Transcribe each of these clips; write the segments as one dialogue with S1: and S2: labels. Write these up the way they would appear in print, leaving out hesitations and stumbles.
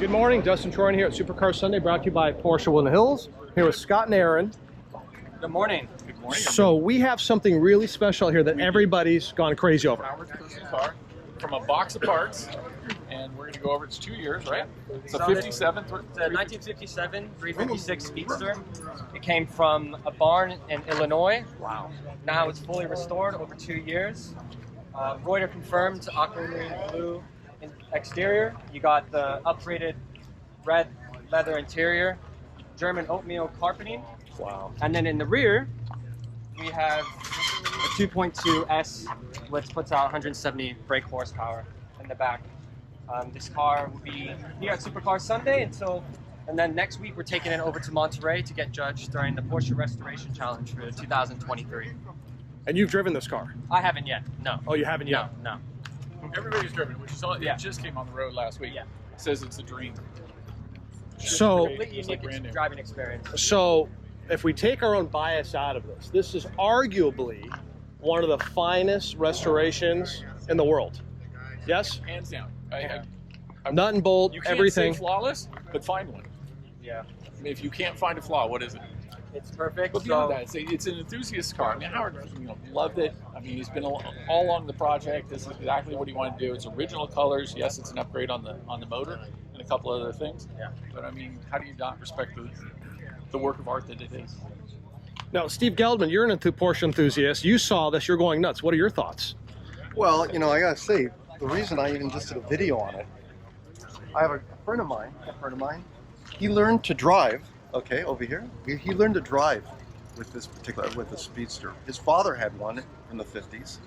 S1: Good morning, Dustin Troyan here at Supercar Sunday, brought to you by Porsche Woodland Hills. Here with Scott and Aaron.
S2: Good morning.
S3: Good morning.
S1: So we have something really special here that everybody's gone crazy over.
S3: August Porsche car from a box of parts, and we're going to go over its 2 years, right? It's a 57.
S2: It's a 1957 356 Speedster. It came from a barn in Illinois.
S3: Wow.
S2: Now it's fully restored over 2 years. Reuter confirmed aquamarine blue exterior. You got the upgraded red leather interior, German oatmeal carpeting.
S1: Wow.
S2: And then in the rear, we have a 2.2 S, which puts out 170 brake horsepower in the back. This car will be here at Supercar Sunday and then next week we're taking it over to Monterey to get judged during the Porsche Restoration Challenge for 2023.
S1: And you've driven this car?
S2: I haven't yet, no.
S1: Oh, you haven't yet?
S2: No.
S3: Everybody's driven it, which is all,
S2: Yeah.
S3: it just came on the road last week.
S2: Yeah.
S3: It says it's a dream.
S1: So,
S2: Completely
S3: It's like
S2: unique
S3: brand new.
S2: driving experience.
S1: so if we take our own bias out of this is arguably one of the finest restorations in the world. Yes?
S3: Hands down.
S1: Nut and bolt,
S3: You can't
S1: everything.
S3: say flawless, but find one.
S2: Yeah.
S3: I mean, if you can't find a flaw, what is it?
S2: It's perfect.
S3: But beyond that, it's an enthusiast car. I mean, Howard loved it. I mean, he's been all along the project. This is exactly what he wanted to do. It's original colors. Yes, it's an upgrade on the motor and a couple other things.
S2: Yeah.
S3: But I mean, how do you not respect the work of art that it is?
S1: Now, Steve Geldman, you're an Porsche enthusiast. You saw this, you're going nuts. What are your thoughts?
S4: Well, you know, I gotta say, the reason I even just did a video on it, I have a friend of mine, he learned to drive, okay, over here, he learned to drive with the Speedster. His father had one in the 50s.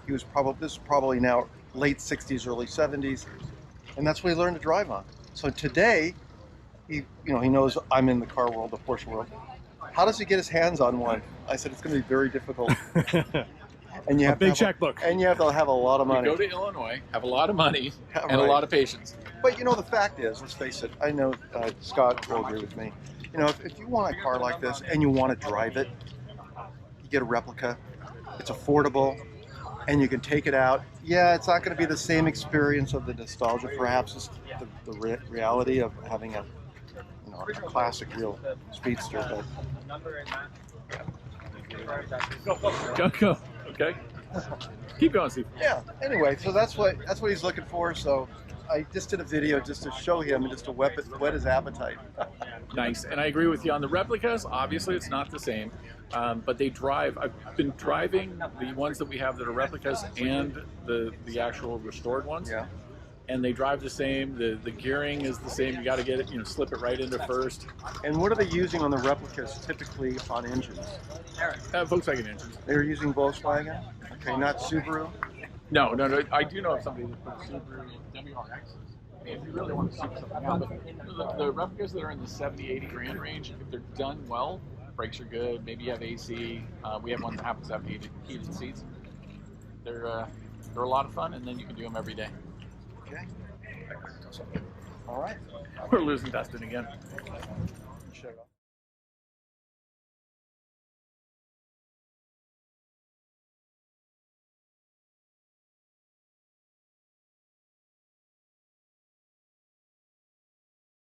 S4: This is probably now late 60s, early 70s, and that's what he learned to drive on. So today, he knows I'm in the car world, the Porsche world. How does he get his hands on one? I said, it's gonna be very difficult. And you have
S1: big
S4: to have
S1: checkbook.
S4: and you have to have a lot of
S3: You
S4: money.
S3: go to Illinois, have a lot of money, and a
S4: Right.
S3: lot of patience.
S4: But you know, the fact is, let's face it, I know Scott will agree with me. You know, if you want a car like this and you want to drive it, you get a replica. It's affordable, and you can take it out. Yeah, it's not going to be the same experience of the nostalgia, perhaps it's the reality of having a classic real Speedster. But
S2: Number and
S3: Go. Okay. Keep going, Steve.
S4: yeah, anyway, so that's what he's looking for. So I just did a video just to show him and just to whet his appetite.
S3: Nice, and I agree with you on the replicas. Obviously, it's not the same, but they drive. I've been driving the ones that we have that are replicas and the actual restored ones.
S4: Yeah.
S3: And they drive the same. The gearing is the same. You got to get it, slip it right into first.
S4: And what are they using on the replicas typically on engines?
S3: Volkswagen engines.
S4: They're using Volkswagen? Okay, not Subaru?
S3: No. I do know of somebody that puts Subaru WRXs. If you really want to super something out, but the replicas that are in the 70, 80 grand range, if they're done well, brakes are good. Maybe you have AC. We have one that happens to have heated seats. They're a lot of fun, and then you can do them every day.
S4: Okay. All right.
S3: We're losing Dustin again.